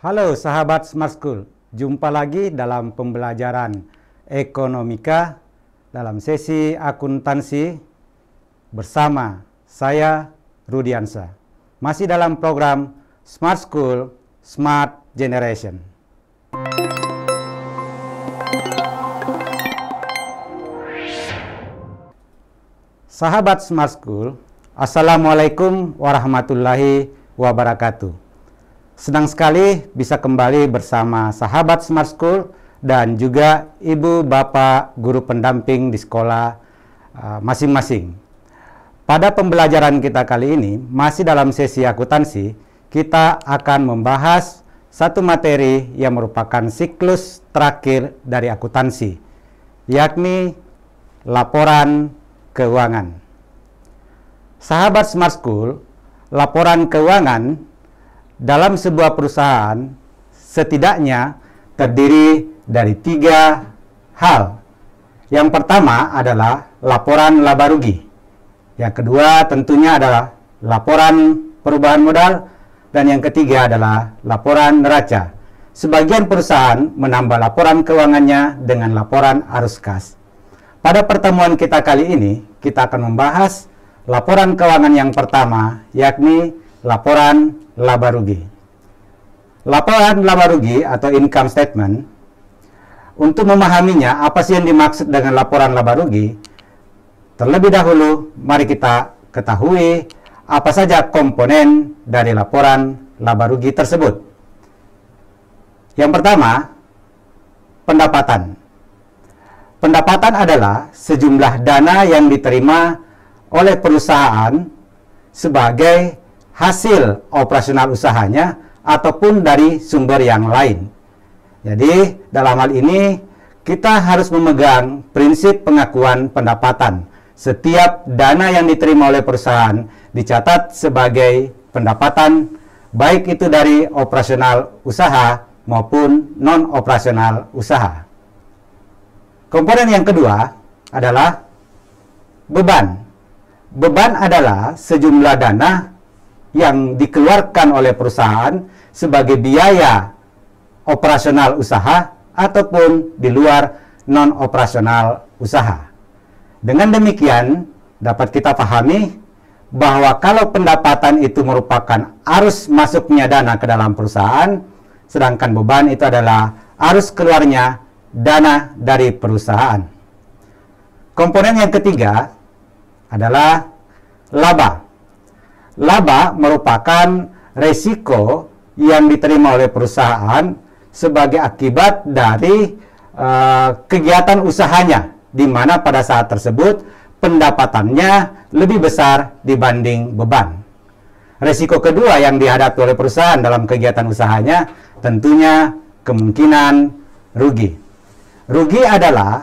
Halo sahabat Smart School, jumpa lagi dalam pembelajaran ekonomika dalam sesi akuntansi bersama saya Rudiansa. Masih dalam program Smart School, Smart Generation. Sahabat Smart School, Assalamualaikum warahmatullahi wabarakatuh. Senang sekali bisa kembali bersama sahabat Smart School dan juga ibu bapak guru pendamping di sekolah masing-masing. Pada pembelajaran kita kali ini, masih dalam sesi akuntansi, kita akan membahas satu materi yang merupakan siklus terakhir dari akuntansi, yakni laporan keuangan. Sahabat Smart School, laporan keuangan dalam sebuah perusahaan setidaknya terdiri dari 3 hal. Yang pertama adalah laporan laba rugi. Yang kedua tentunya adalah laporan perubahan modal. Dan yang ketiga adalah laporan neraca. Sebagian perusahaan menambah laporan keuangannya dengan laporan arus kas. Pada pertemuan kita kali ini, kita akan membahas laporan keuangan yang pertama, yakni laporan laba rugi. Laporan laba rugi atau income statement, untuk memahaminya apa sih yang dimaksud dengan laporan laba rugi, terlebih dahulu mari kita ketahui apa saja komponen dari laporan laba rugi tersebut. Yang pertama, pendapatan. Pendapatan adalah sejumlah dana yang diterima oleh perusahaan sebagai hasil operasional usahanya ataupun dari sumber yang lain. Jadi, dalam hal ini kita harus memegang prinsip pengakuan pendapatan. Setiap dana yang diterima oleh perusahaan dicatat sebagai pendapatan, baik itu dari operasional usaha maupun non-operasional usaha. Komponen yang kedua adalah beban. Beban adalah sejumlah dana yang dikeluarkan oleh perusahaan sebagai biaya operasional usaha ataupun di luar non-operasional usaha. Dengan demikian, dapat kita pahami bahwa kalau pendapatan itu merupakan arus masuknya dana ke dalam perusahaan, sedangkan beban itu adalah arus keluarnya dana dari perusahaan. Komponen yang ketiga adalah laba. Laba merupakan resiko yang diterima oleh perusahaan sebagai akibat dari kegiatan usahanya, di mana pada saat tersebut pendapatannya lebih besar dibanding beban. Resiko kedua yang dihadapi oleh perusahaan dalam kegiatan usahanya tentunya kemungkinan rugi. Rugi adalah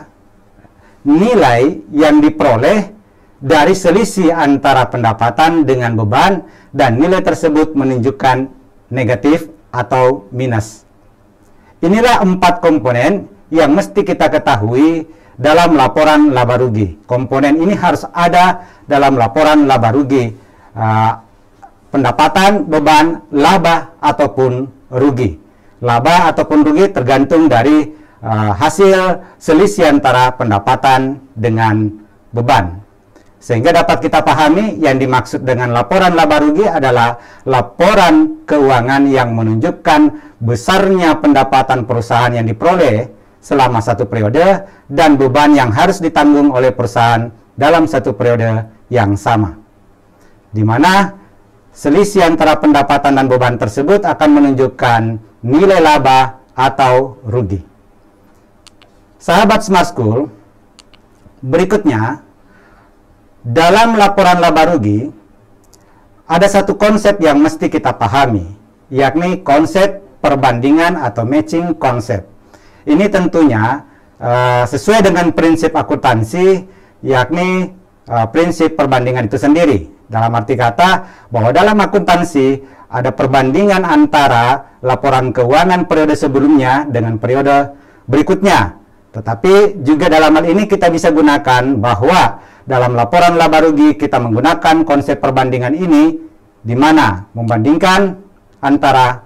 nilai yang diperoleh dari selisih antara pendapatan dengan beban dan nilai tersebut menunjukkan negatif atau minus. Inilah 4 komponen yang mesti kita ketahui dalam laporan laba rugi. Komponen ini harus ada dalam laporan laba rugi. Pendapatan, beban, laba ataupun rugi. Laba ataupun rugi tergantung dari hasil selisih antara pendapatan dengan beban. Sehingga dapat kita pahami yang dimaksud dengan laporan laba rugi adalah laporan keuangan yang menunjukkan besarnya pendapatan perusahaan yang diperoleh selama satu periode dan beban yang harus ditanggung oleh perusahaan dalam satu periode yang sama. Di mana selisih antara pendapatan dan beban tersebut akan menunjukkan nilai laba atau rugi. Sahabat Smart School, berikutnya dalam laporan laba rugi ada satu konsep yang mesti kita pahami, yakni konsep perbandingan atau matching konsep. Ini tentunya sesuai dengan prinsip akuntansi, yakni prinsip perbandingan itu sendiri. Dalam arti kata bahwa dalam akuntansi ada perbandingan antara laporan keuangan periode sebelumnya dengan periode berikutnya. Tetapi juga dalam hal ini kita bisa gunakan bahwa dalam laporan laba rugi kita menggunakan konsep perbandingan ini, di mana membandingkan antara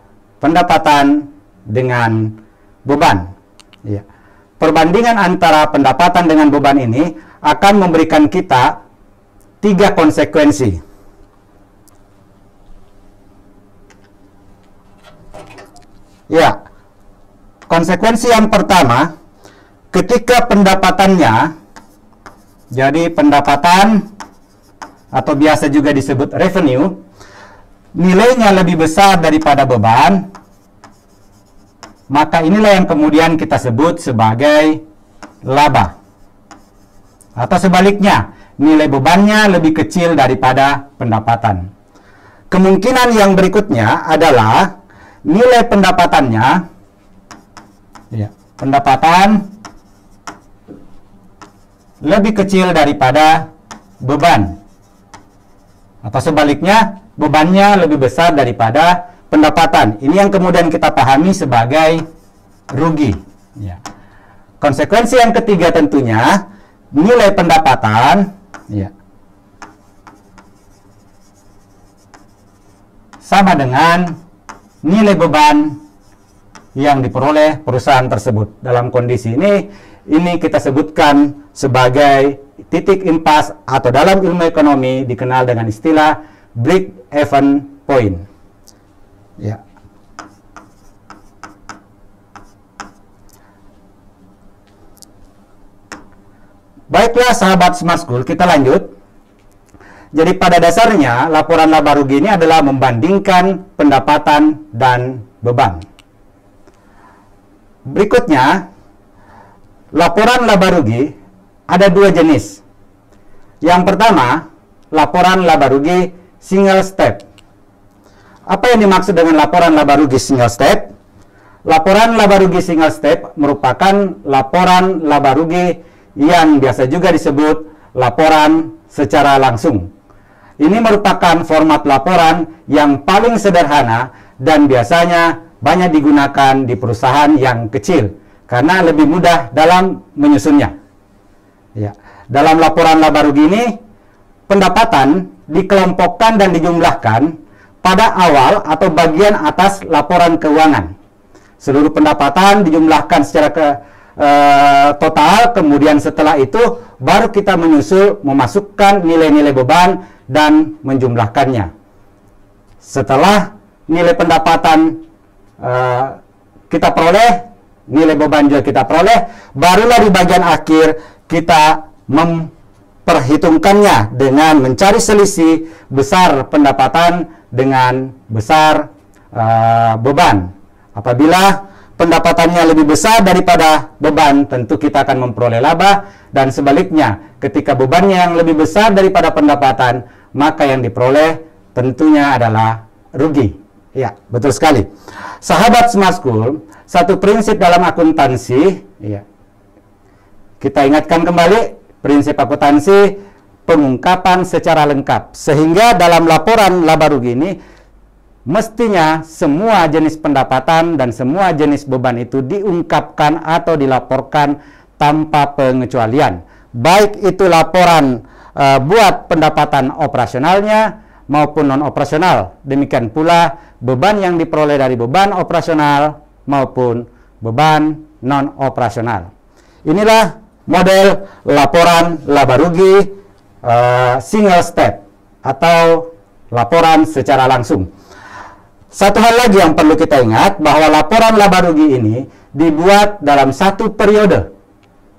pendapatan dengan beban. Ya. Perbandingan antara pendapatan dengan beban ini akan memberikan kita 3 konsekuensi. Ya, konsekuensi yang pertama, ketika pendapatannya, jadi pendapatan atau biasa juga disebut revenue, nilainya lebih besar daripada beban, maka inilah yang kemudian kita sebut sebagai laba. Atau sebaliknya, nilai bebannya lebih kecil daripada pendapatan. Kemungkinan yang berikutnya adalah nilai pendapatannya, ya, pendapatan lebih kecil daripada beban. Atau sebaliknya, bebannya lebih besar daripada pendapatan. Ini yang kemudian kita pahami sebagai rugi. Ya. Konsekuensi yang ketiga tentunya, nilai pendapatan, ya, sama dengan nilai beban yang diperoleh perusahaan tersebut. Dalam kondisi ini kita sebutkan sebagai titik impas atau dalam ilmu ekonomi dikenal dengan istilah break-even point. Ya. Baiklah sahabat Smart School, kita lanjut. Jadi pada dasarnya laporan laba rugi ini adalah membandingkan pendapatan dan beban. Berikutnya, laporan laba rugi ada 2 jenis. Yang pertama, laporan laba rugi single step. Apa yang dimaksud dengan laporan laba rugi single step? Laporan laba rugi single step merupakan laporan laba rugi yang biasa juga disebut laporan secara langsung. Ini merupakan format laporan yang paling sederhana dan biasanya banyak digunakan di perusahaan yang kecil karena lebih mudah dalam menyusunnya. Ya. Dalam laporan laba rugi ini, pendapatan dikelompokkan dan dijumlahkan pada awal atau bagian atas laporan keuangan. Seluruh pendapatan dijumlahkan secara total, kemudian setelah itu baru kita memasukkan nilai-nilai beban dan menjumlahkannya. Setelah nilai pendapatan kita peroleh, nilai beban juga kita peroleh, barulah di bagian akhir kita memperhitungkannya dengan mencari selisih besar pendapatan dengan besar beban. Apabila pendapatannya lebih besar daripada beban, tentu kita akan memperoleh laba, dan sebaliknya, ketika bebannya yang lebih besar daripada pendapatan, maka yang diperoleh tentunya adalah rugi. Ya, betul sekali. Sahabat Smart School, satu prinsip dalam akuntansi, ya, kita ingatkan kembali, prinsip akuntansi pengungkapan secara lengkap, sehingga dalam laporan laba rugi ini mestinya semua jenis pendapatan dan semua jenis beban itu diungkapkan atau dilaporkan tanpa pengecualian. Baik itu laporan buat pendapatan operasionalnya maupun non-operasional. Demikian pula beban yang diperoleh dari beban operasional maupun beban non-operasional. Inilah model laporan laba rugi single step atau laporan secara langsung. Satu hal lagi yang perlu kita ingat, bahwa laporan laba rugi ini dibuat dalam satu periode.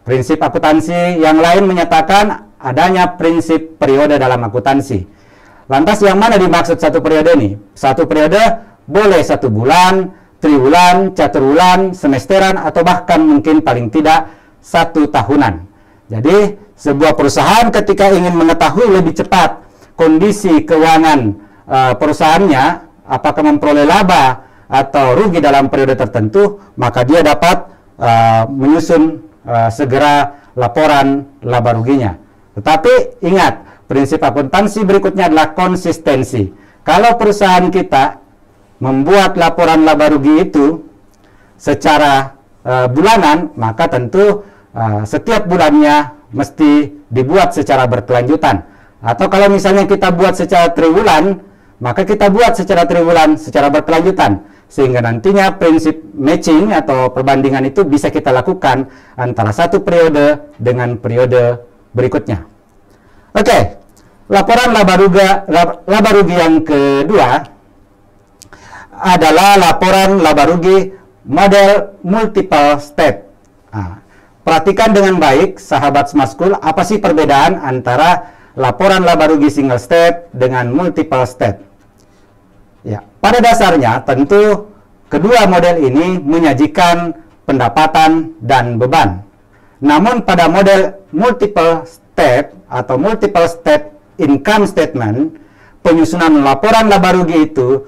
Prinsip akuntansi yang lain menyatakan adanya prinsip periode dalam akuntansi. Lantas yang mana dimaksud satu periode ini? Satu periode boleh 1 bulan, triwulan, caturwulan, semesteran, atau bahkan mungkin paling tidak 1 tahunan. Jadi sebuah perusahaan ketika ingin mengetahui lebih cepat kondisi keuangan perusahaannya, apakah memperoleh laba atau rugi dalam periode tertentu, maka dia dapat menyusun segera laporan laba ruginya. Tetapi ingat, prinsip akuntansi berikutnya adalah konsistensi. Kalau perusahaan kita membuat laporan laba rugi itu secara bulanan, maka tentu setiap bulannya mesti dibuat secara berkelanjutan. Atau kalau misalnya kita buat secara triwulan, maka kita buat secara triwulan, secara berkelanjutan. sehingga nantinya prinsip matching atau perbandingan itu bisa kita lakukan antara satu periode dengan periode berikutnya. Oke, laporan laba rugi yang kedua adalah laporan laba rugi model multiple step. Nah, perhatikan dengan baik, sahabat Smart School, apa sih perbedaan antara laporan laba rugi single step dengan multiple step? Ya, pada dasarnya tentu kedua model ini menyajikan pendapatan dan beban. Namun pada model multiple step atau multiple step income statement, penyusunan laporan laba rugi itu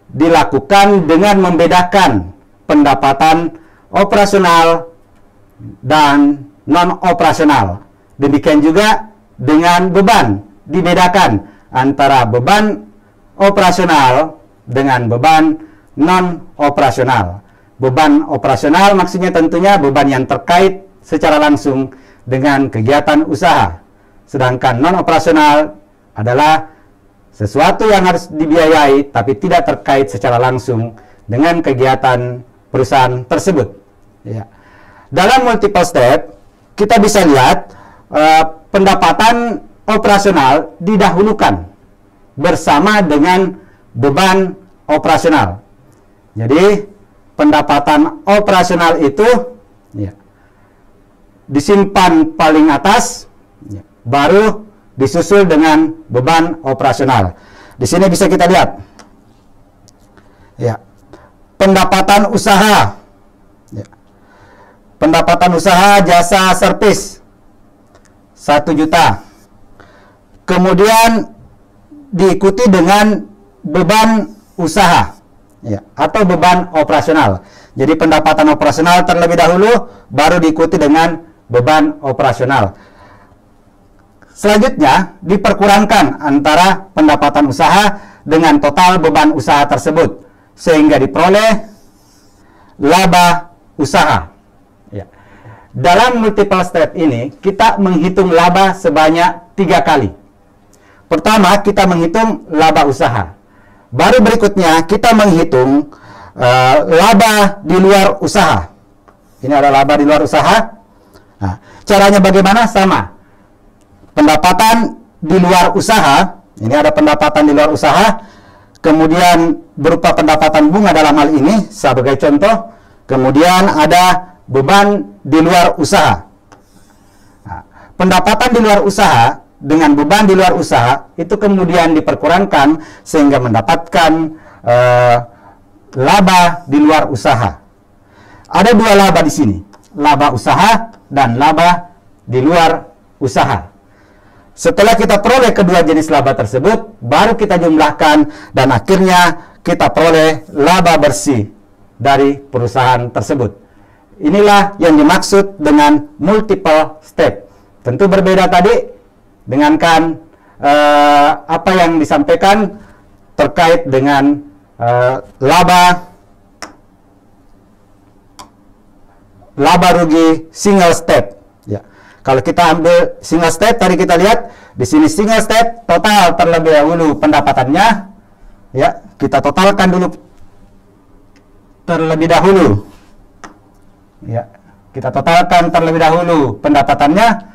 dilakukan dengan membedakan pendapatan operasional dan non-operasional. Demikian juga dengan beban, dibedakan antara beban operasional dengan beban non-operasional. Beban operasional maksudnya tentunya beban yang terkait secara langsung dengan kegiatan usaha. Sedangkan non-operasional adalah sesuatu yang harus dibiayai tapi tidak terkait secara langsung dengan kegiatan perusahaan tersebut. Ya. Dalam multiple step, kita bisa lihat pendapatan operasional didahulukan bersama dengan beban operasional. Jadi, pendapatan operasional itu ya, disimpan paling atas, ya, baru disusul dengan beban operasional. Di sini bisa kita lihat, ya, pendapatan usaha, ya, pendapatan usaha jasa servis 1 juta. Kemudian diikuti dengan beban usaha, ya, atau beban operasional. Jadi pendapatan operasional terlebih dahulu, baru diikuti dengan beban operasional. Selanjutnya diperkurangkan antara pendapatan usaha dengan total beban usaha tersebut, sehingga diperoleh laba usaha. Ya. Dalam multiple step ini kita menghitung laba sebanyak 3 kali. Pertama, kita menghitung laba usaha. Baru berikutnya kita menghitung laba di luar usaha. Ini ada laba di luar usaha. Nah, caranya bagaimana? Sama. Pendapatan di luar usaha. Ini ada pendapatan di luar usaha. Kemudian berupa pendapatan bunga dalam hal ini sebagai contoh. Kemudian ada beban di luar usaha. Nah, pendapatan di luar usaha dengan beban di luar usaha itu kemudian diperkurangkan sehingga mendapatkan laba di luar usaha. Ada 2 laba di sini, laba usaha dan laba di luar usaha. Setelah kita peroleh kedua jenis laba tersebut, baru kita jumlahkan dan akhirnya kita peroleh laba bersih dari perusahaan tersebut. Inilah yang dimaksud dengan multiple step. Tentu berbeda tadi dengan apa yang disampaikan terkait dengan laba rugi single step. Ya. Kalau kita ambil single step, tadi kita lihat di sini single step total terlebih dahulu pendapatannya. Ya, kita totalkan dulu terlebih dahulu. Ya, kita totalkan terlebih dahulu pendapatannya.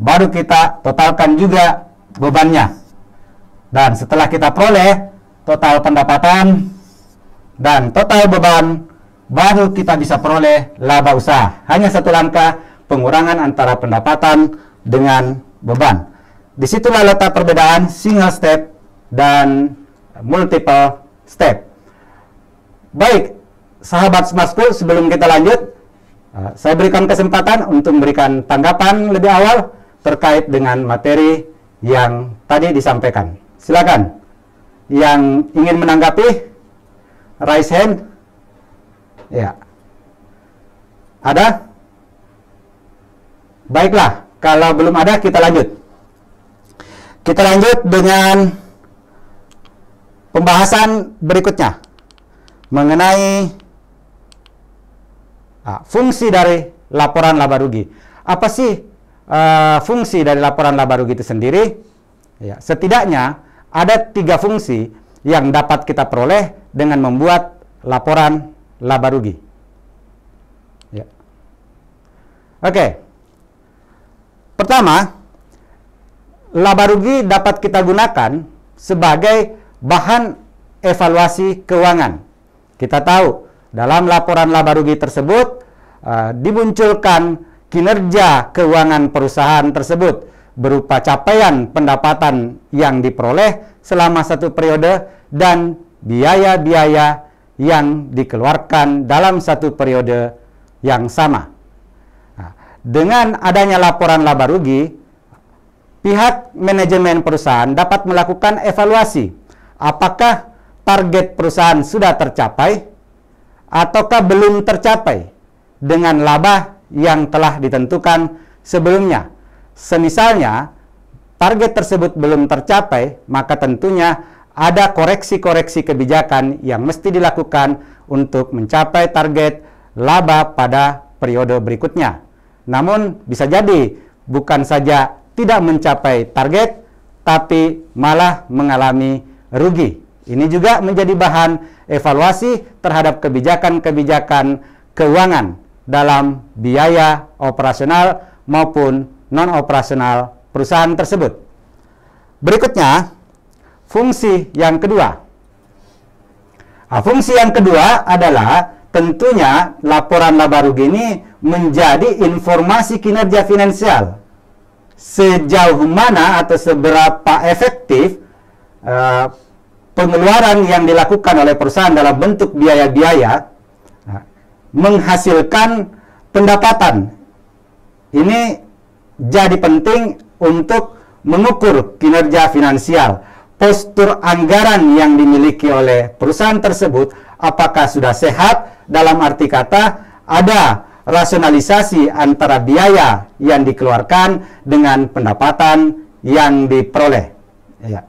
Baru kita totalkan juga bebannya. Dan setelah kita peroleh total pendapatan dan total beban, baru kita bisa peroleh laba usaha. Hanya satu langkah pengurangan antara pendapatan dengan beban. Disitulah letak perbedaan single step dan multiple step. Baik, sahabat Smart School, sebelum kita lanjut, saya berikan kesempatan untuk memberikan tanggapan lebih awal terkait dengan materi yang tadi disampaikan. Silakan. Yang ingin menanggapi, raise hand. Ya. Ada? Baiklah, kalau belum ada kita lanjut. Kita lanjut dengan pembahasan berikutnya mengenai fungsi dari laporan laba rugi. Apa sih fungsi dari laporan laba rugi itu sendiri? Ya, setidaknya ada 3 fungsi yang dapat kita peroleh dengan membuat laporan laba rugi. Ya. Oke. Pertama, laba rugi dapat kita gunakan sebagai bahan evaluasi keuangan. Kita tahu dalam laporan laba rugi tersebut dimunculkan kinerja keuangan perusahaan tersebut berupa capaian pendapatan yang diperoleh selama satu periode dan biaya-biaya yang dikeluarkan dalam satu periode yang sama. Nah, dengan adanya laporan laba rugi, pihak manajemen perusahaan dapat melakukan evaluasi apakah target perusahaan sudah tercapai ataukah belum tercapai dengan laba yang telah ditentukan sebelumnya. Semisalnya target tersebut belum tercapai, maka tentunya ada koreksi-koreksi kebijakan yang mesti dilakukan untuk mencapai target laba pada periode berikutnya. Namun bisa jadi bukan saja tidak mencapai target, tapi malah mengalami rugi. Ini juga menjadi bahan evaluasi terhadap kebijakan-kebijakan keuangan dalam biaya operasional maupun non-operasional perusahaan tersebut. Berikutnya, fungsi yang kedua. Fungsi yang kedua adalah tentunya laporan laba rugi ini menjadi informasi kinerja finansial. Sejauh mana atau seberapa efektif pengeluaran yang dilakukan oleh perusahaan dalam bentuk biaya-biaya menghasilkan pendapatan. Ini jadi penting untuk mengukur kinerja finansial. Postur anggaran yang dimiliki oleh perusahaan tersebut apakah sudah sehat, dalam arti kata ada rasionalisasi antara biaya yang dikeluarkan dengan pendapatan yang diperoleh. Ya.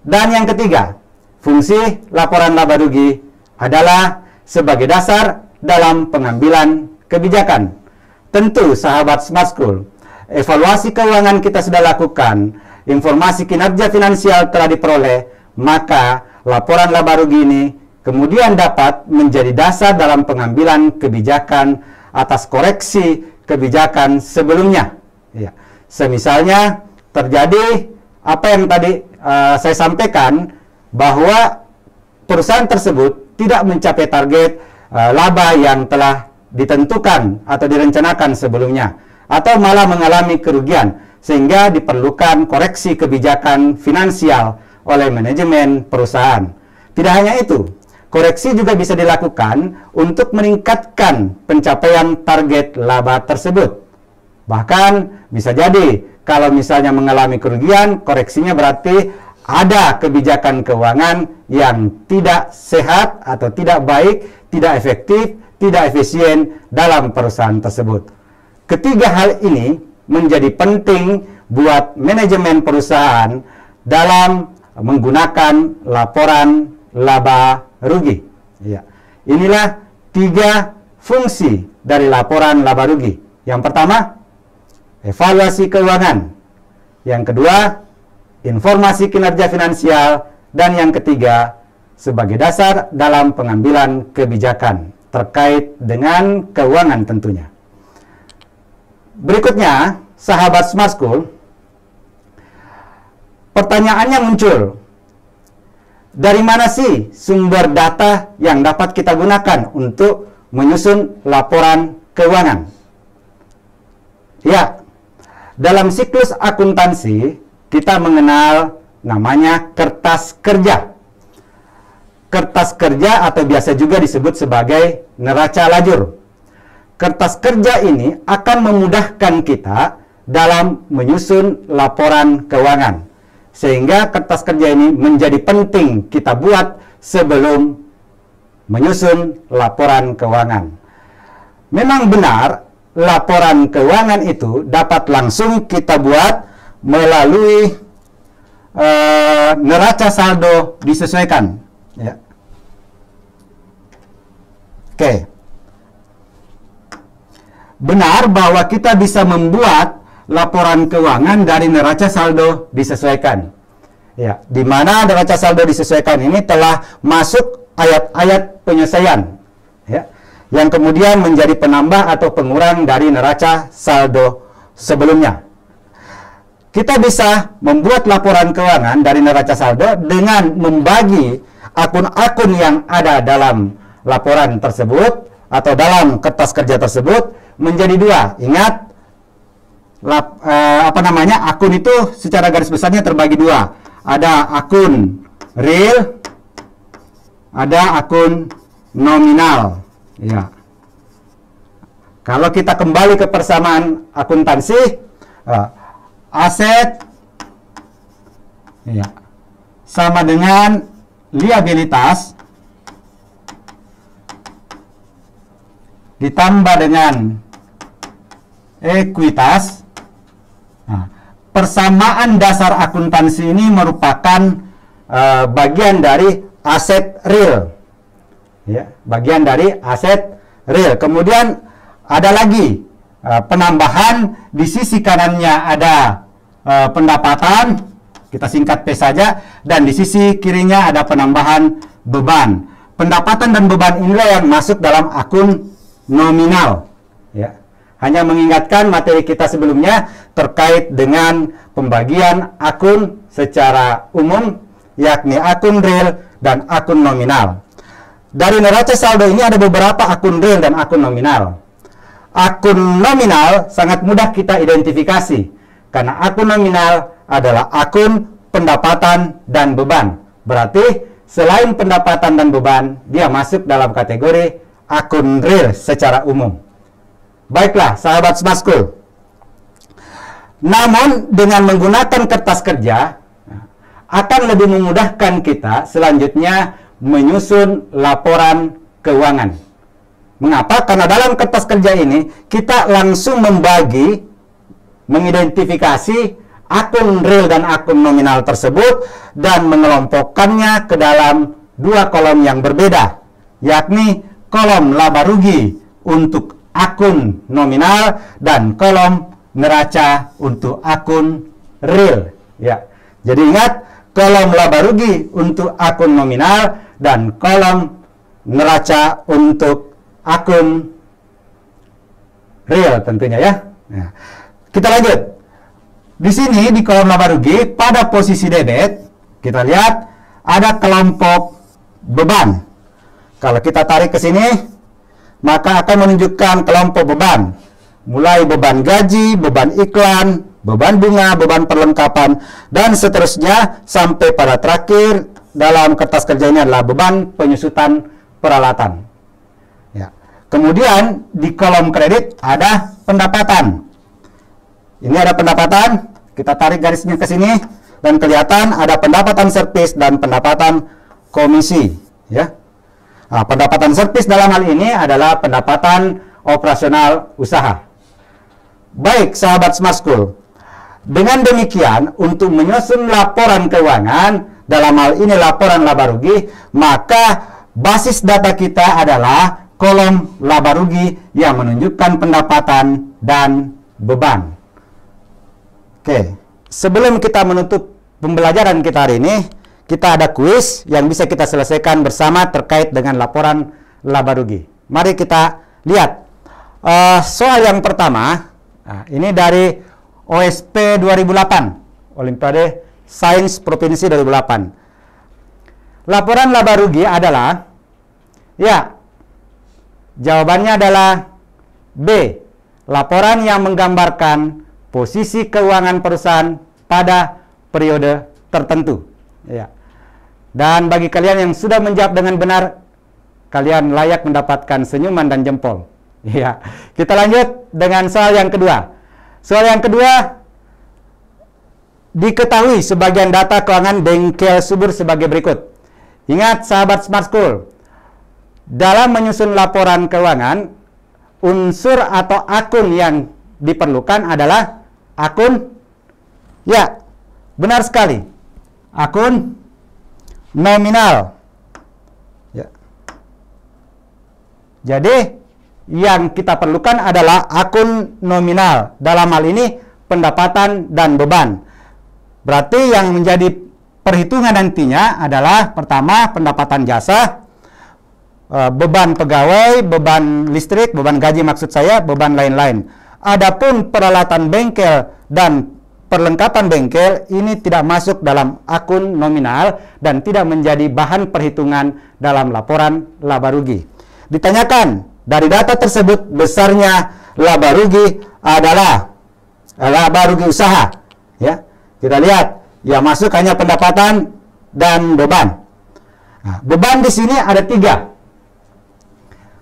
Dan yang ketiga, fungsi laporan laba rugi adalah sebagai dasar dalam pengambilan kebijakan. Tentu sahabat Smart School, evaluasi keuangan kita sudah lakukan, informasi kinerja finansial telah diperoleh, maka laporan laba rugi ini kemudian dapat menjadi dasar dalam pengambilan kebijakan atas koreksi kebijakan sebelumnya. Ya. Semisalnya terjadi apa yang tadi saya sampaikan, bahwa perusahaan tersebut tidak mencapai target laba yang telah ditentukan atau direncanakan sebelumnya, atau malah mengalami kerugian, sehingga diperlukan koreksi kebijakan finansial oleh manajemen perusahaan. Tidak hanya itu, koreksi juga bisa dilakukan untuk meningkatkan pencapaian target laba tersebut. Bahkan bisa jadi kalau misalnya mengalami kerugian, koreksinya berarti ada kebijakan keuangan yang tidak sehat atau tidak baik, tidak efektif, tidak efisien dalam perusahaan tersebut. Ketiga hal ini menjadi penting buat manajemen perusahaan dalam menggunakan laporan laba rugi. Ya. Inilah 3 fungsi dari laporan laba rugi. Yang pertama, evaluasi keuangan. Yang kedua, informasi kinerja finansial. Dan yang ketiga, sebagai dasar dalam pengambilan kebijakan terkait dengan keuangan tentunya. Berikutnya, sahabat Smart School, pertanyaannya muncul, dari mana sih sumber data yang dapat kita gunakan untuk menyusun laporan keuangan? Ya, dalam siklus akuntansi kita mengenal namanya kertas kerja. Kertas kerja atau biasa juga disebut sebagai neraca lajur. Kertas kerja ini akan memudahkan kita dalam menyusun laporan keuangan. Sehingga kertas kerja ini menjadi penting kita buat sebelum menyusun laporan keuangan. Memang benar, laporan keuangan itu dapat langsung kita buat melalui neraca saldo disesuaikan. Ya. Oke. Benar bahwa kita bisa membuat laporan keuangan dari neraca saldo disesuaikan. Ya, di mana neraca saldo disesuaikan ini telah masuk ayat-ayat penyesuaian, ya, yang kemudian menjadi penambah atau pengurang dari neraca saldo sebelumnya. Kita bisa membuat laporan keuangan dari neraca saldo dengan membagi akun-akun yang ada dalam laporan tersebut atau dalam kertas kerja tersebut menjadi dua. Ingat, akun itu secara garis besarnya terbagi dua. Ada akun real, ada akun nominal. Ya. Kalau kita kembali ke persamaan akuntansi, aset, ya, sama dengan liabilitas ditambah dengan ekuitas. Nah, persamaan dasar akuntansi ini merupakan bagian dari aset real, ya, bagian dari aset real. Kemudian ada lagi penambahan, di sisi kanannya ada pendapatan, kita singkat P saja, dan di sisi kirinya ada penambahan beban. Pendapatan dan beban inilah yang masuk dalam akun nominal, ya. Hanya mengingatkan materi kita sebelumnya terkait dengan pembagian akun secara umum, yakni akun real dan akun nominal. Dari neraca saldo ini ada beberapa akun real dan akun nominal. Akun nominal sangat mudah kita identifikasi, karena akun nominal adalah akun pendapatan dan beban. Berarti selain pendapatan dan beban, dia masuk dalam kategori akun real secara umum. Baiklah, sahabat Smart School. Namun, dengan menggunakan kertas kerja, akan lebih memudahkan kita selanjutnya menyusun laporan keuangan. Mengapa? Karena dalam kertas kerja ini, kita langsung membagi, mengidentifikasi akun real dan akun nominal tersebut, dan mengelompokkannya ke dalam dua kolom yang berbeda, yakni kolom laba rugi untuk akun nominal dan kolom neraca untuk akun real, ya. Jadi ingat, kolom laba rugi untuk akun nominal dan kolom neraca untuk akun real tentunya, ya. Nah, kita lanjut. Di sini di kolom laba rugi pada posisi debit, kita lihat ada kelompok beban. Kalau kita tarik ke sini, maka akan menunjukkan kelompok beban, mulai beban gaji, beban iklan, beban bunga, beban perlengkapan, dan seterusnya sampai pada terakhir dalam kertas kerja ini adalah beban penyusutan peralatan. Ya. Kemudian di kolom kredit ada pendapatan. Ini ada pendapatan, kita tarik garisnya ke sini dan kelihatan ada pendapatan servis dan pendapatan komisi, ya. Nah, pendapatan servis dalam hal ini adalah pendapatan operasional usaha. Baik, sahabat Smart School. Dengan demikian, untuk menyusun laporan keuangan, dalam hal ini laporan laba rugi, maka basis data kita adalah kolom laba rugi yang menunjukkan pendapatan dan beban. Oke, sebelum kita menutup pembelajaran kita hari ini, kita ada kuis yang bisa kita selesaikan bersama terkait dengan laporan laba rugi. Mari kita lihat. Soal yang pertama, nah, ini dari OSP 2008, Olimpiade Sains Provinsi 2008. Laporan laba rugi adalah, ya, jawabannya adalah B. Laporan yang menggambarkan posisi keuangan perusahaan pada periode tertentu. Ya. Dan bagi kalian yang sudah menjawab dengan benar, kalian layak mendapatkan senyuman dan jempol. Ya. Kita lanjut dengan soal yang kedua. Soal yang kedua, diketahui sebagian data keuangan bengkel subur sebagai berikut. Ingat sahabat Smart School, dalam menyusun laporan keuangan, unsur atau akun yang diperlukan adalah akun, ya, benar sekali, akun nominal. Ya. Jadi yang kita perlukan adalah akun nominal. Dalam hal ini pendapatan dan beban. Berarti yang menjadi perhitungan nantinya adalah pertama pendapatan jasa, beban pegawai, beban listrik, beban gaji maksud saya, beban lain-lain. Adapun peralatan bengkel dan perlengkapan bengkel ini tidak masuk dalam akun nominal dan tidak menjadi bahan perhitungan dalam laporan laba rugi. Ditanyakan, dari data tersebut besarnya laba rugi adalah laba rugi usaha. Ya, kita lihat yang masuk hanya pendapatan dan beban. Nah, beban di sini ada 3.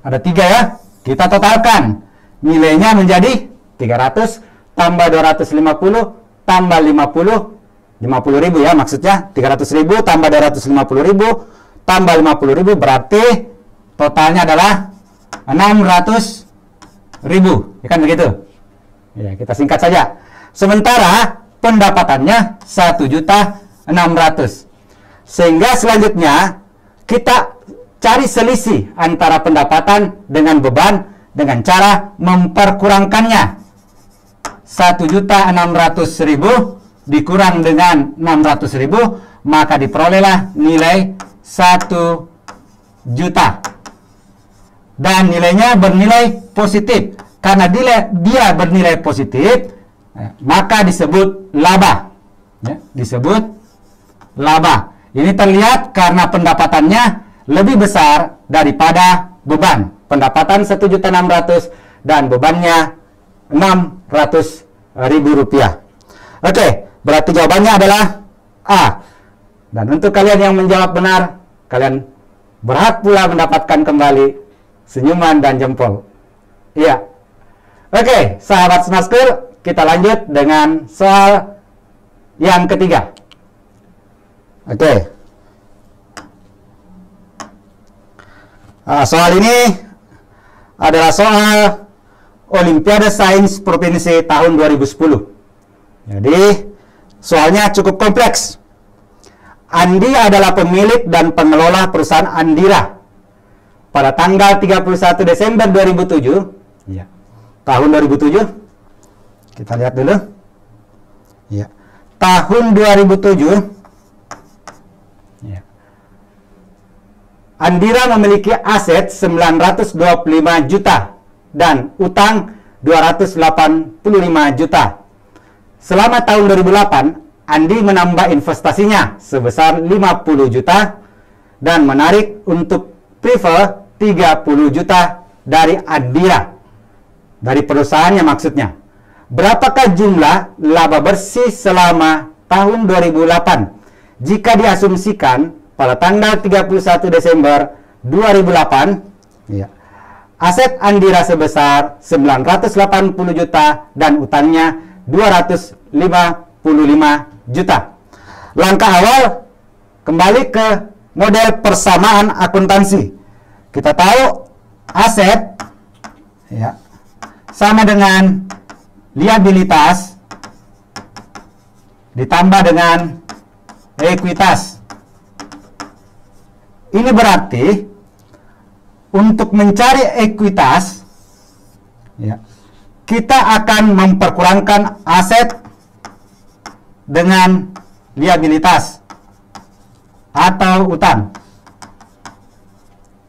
Ada 3 ya. Kita totalkan. Nilainya menjadi 300 tambah 250 tambah 50.000 ya maksudnya. 300.000 tambah 250.000 tambah 50.000 berarti totalnya adalah 600.000. Ya kan begitu? Ya, kita singkat saja. Sementara pendapatannya 1.600.000. Sehingga selanjutnya kita cari selisih antara pendapatan dengan beban dengan cara memperkurangkannya. 1.600.000 dikurang dengan 600.000, maka diperolehlah nilai 1 juta. Dan nilainya bernilai positif. Karena dia bernilai positif, maka disebut laba. Ya, disebut laba. Ini terlihat karena pendapatannya lebih besar daripada beban. Pendapatan 1.600.000 dan bebannya 600.000 rupiah. Oke, berarti jawabannya adalah A. Dan untuk kalian yang menjawab benar, kalian berhak pula mendapatkan kembali senyuman dan jempol. Iya. Oke, sahabat Smart School, kita lanjut dengan soal yang ketiga. Oke. Soal ini adalah soal Olimpiade Sains Provinsi tahun 2010. Jadi, soalnya cukup kompleks. Andi adalah pemilik dan pengelola perusahaan Andira. Pada tanggal 31 Desember 2007, ya, tahun 2007, kita lihat dulu. Ya, tahun 2007, ya, Andira memiliki aset 925 juta dan utang 285 juta. Selama tahun 2008, Andi menambah investasinya sebesar 50 juta dan menarik untuk prefer 30 juta dari Andira. Dari perusahaannya maksudnya. Berapakah jumlah laba bersih selama tahun 2008? Jika diasumsikan pada tanggal 31 Desember 2008, ya, aset Andira sebesar 980 juta dan utangnya 255 juta. Langkah awal, kembali ke model persamaan akuntansi. Kita tahu aset, ya, sama dengan liabilitas ditambah dengan ekuitas. Ini berarti untuk mencari ekuitas, ya, kita akan memperkurangkan aset dengan liabilitas atau utang.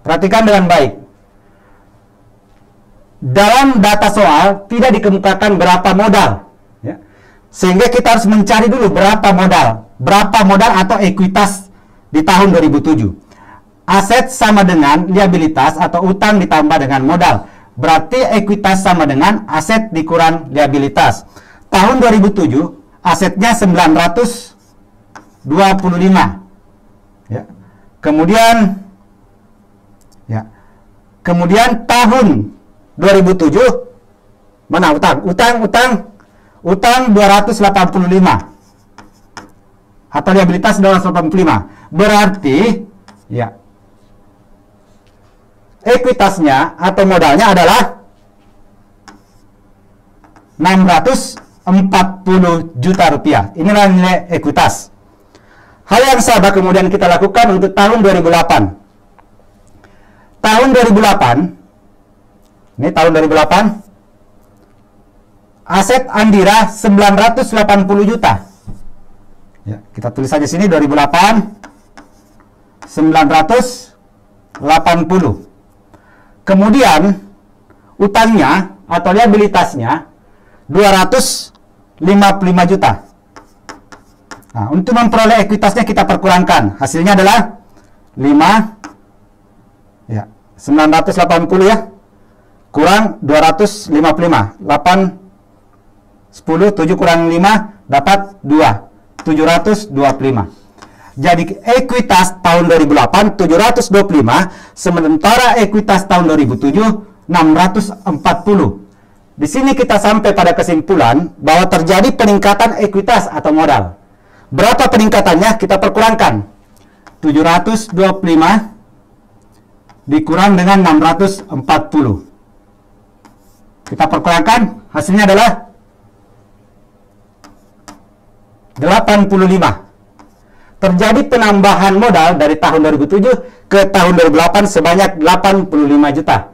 Perhatikan dengan baik. Dalam data soal tidak dikemukakan berapa modal, ya. Sehingga kita harus mencari dulu berapa modal atau ekuitas di tahun 2007. Aset sama dengan liabilitas atau utang ditambah dengan modal. Berarti ekuitas sama dengan aset dikurang liabilitas. Tahun 2007 asetnya 925. Ya. Kemudian tahun 2007 mana utang 285 atau liabilitas 285. Berarti, ya, ekuitasnya atau modalnya adalah 640 juta rupiah. Inilah nilai ekuitas. Hal yang sama kemudian kita lakukan untuk tahun 2008. Tahun 2008, ini tahun 2008, aset Andira 980 juta. Ya, kita tulis saja sini 2008 980 Kemudian utangnya atau liabilitasnya 255 juta. Nah, untuk memperoleh ekuitasnya kita perkurangkan. Hasilnya adalah 5 ya, 980 ya. Kurang 255. 8 10 7 kurang 5 dapat 2. 725. Jadi ekuitas tahun 2008 725, sementara ekuitas tahun 2007 640. Di sini kita sampai pada kesimpulan bahwa terjadi peningkatan ekuitas atau modal. Berapa peningkatannya? Kita perkurangkan. 725 dikurang dengan 640. Kita perkurangkan, hasilnya adalah 85. Terjadi penambahan modal dari tahun 2007 ke tahun 2008 sebanyak 85 juta.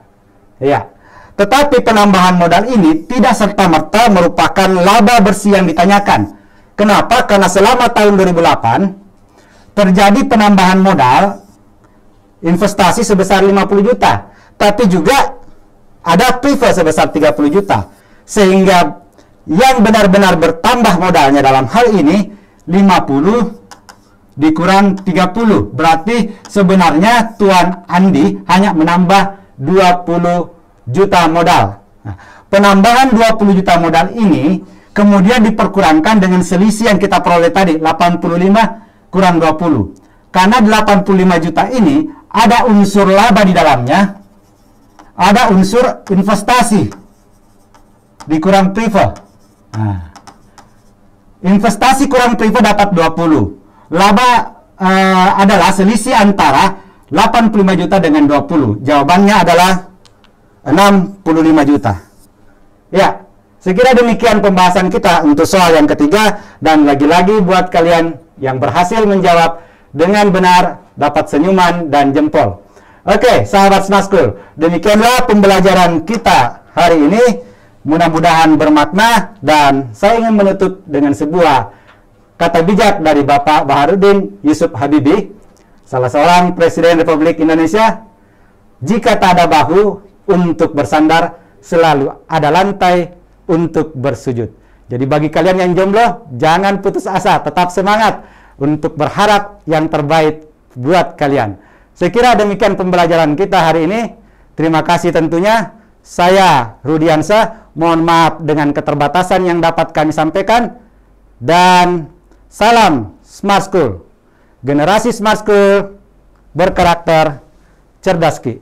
Ya. Tetapi penambahan modal ini tidak serta-merta merupakan laba bersih yang ditanyakan. Kenapa? Karena selama tahun 2008 terjadi penambahan modal investasi sebesar 50 juta. Tapi juga ada priva sebesar 30 juta. Sehingga yang benar-benar bertambah modalnya dalam hal ini 50 dikurang 30. Berarti sebenarnya Tuan Andi hanya menambah 20 juta modal. Nah, penambahan 20 juta modal ini kemudian diperkurangkan dengan selisih yang kita peroleh tadi, 85 kurang 20. Karena 85 juta ini ada unsur laba di dalamnya, ada unsur investasi dikurang priva. Nah, investasi kurang priva dapat 20. Laba adalah selisih antara 85 juta dengan 20. Jawabannya adalah 65 juta. Ya, sekira demikian pembahasan kita untuk soal yang ketiga. Dan lagi-lagi buat kalian yang berhasil menjawab dengan benar dapat senyuman dan jempol. Oke, sahabat Smart School, demikianlah pembelajaran kita hari ini. Mudah-mudahan bermakna, dan saya ingin menutup dengan sebuah kata bijak dari Bapak Baharudin Yusuf Habibie, salah seorang Presiden Republik Indonesia. Jika tak ada bahu untuk bersandar, selalu ada lantai untuk bersujud. Jadi bagi kalian yang jomblo, jangan putus asa, tetap semangat untuk berharap yang terbaik buat kalian. Saya kira demikian pembelajaran kita hari ini. Terima kasih tentunya. Saya Rudiansa, mohon maaf dengan keterbatasan yang dapat kami sampaikan. Dan salam Smart School. Generasi Smart School berkarakter cerdas ki.